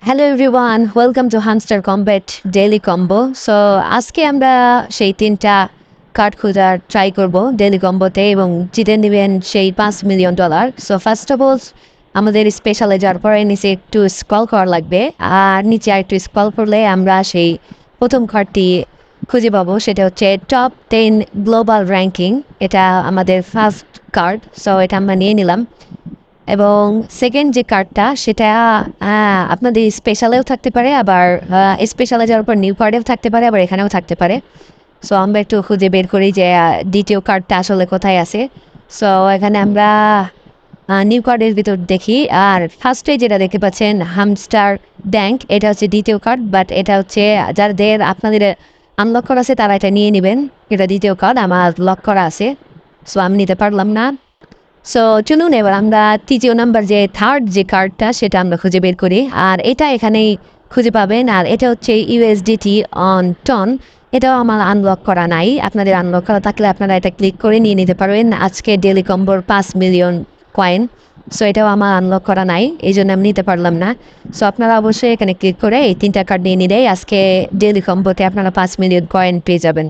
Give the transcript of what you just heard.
Hello everyone, welcome to hamster combat daily combo. So আজকে আমরা সেই তিনটা কার্ড খোঁজার ট্রাই করব ডেইলি কম্বোতে এবং জিতে নেবেন সেই $5 million. So first of all আমাদের স্পেশালে যাওয়ার পরে নিচে একটু স্ক্রল করা লাগবে, আর নিচে আর একটু স্ক্রল করলে আমরা সেই প্রথম কার্ডটি খুঁজে পাবো। সেটা হচ্ছে টপ 10 গ্লোবাল র্যাঙ্কিং। এটা আমাদের ফার্স্ট কার্ড, সো এটা আমরা নিয়ে নিলাম। এবং সেকেন্ড যে কার্ডটা সেটা আপনাদের স্পেশালেও থাকতে পারে, আবার স্পেশালে যাওয়ার পর নিউ কার্ডেও থাকতে পারে, আবার এখানেও থাকতে পারে। সো আমরা একটু খুঁজে বের করি যে দ্বিতীয় কার্ডটা আসলে কোথায় আছে। সো এখানে আমরা নিউ কার্ডের ভিতর দেখি, আর ফার্স্টে যেটা দেখতে পাচ্ছেন হামস্টার ব্যাংক, এটা হচ্ছে দ্বিতীয় কার্ড, বাট এটা হচ্ছে যাদের আপনাদের আনলক করা আছে তারা এটা নিয়ে নেবেন। এটা দ্বিতীয় কার্ড, আমার লক করা আছে, সো আমি নিতে পারলাম না। সো চলুন এবার আমরা তৃতীয় নাম্বার যে থার্ড যে কার্ডটা সেটা আমরা খুঁজে বের করি, আর এটা এখানেই খুঁজে পাবেন। আর এটা হচ্ছে ইউএসডিটি অন টন। এটাও আমার আনলক করা নাই, আপনাদের আনলক করা থাকলে আপনারা এটা ক্লিক করে নিয়ে নিতে পারবেন আজকে ডেলি কম্বোর 5 মিলিয়ন কয়েন। সো এটাও আমার আনলক করা নাই, এই জন্য আমি নিতে পারলাম না। সো আপনারা অবশ্যই এখানে ক্লিক করে এই তিনটা কার্ড নিয়ে নিলেই আজকে ডেলি কম্বোতে আপনারা 5 মিলিয়ন কয়েন পেয়ে যাবেন।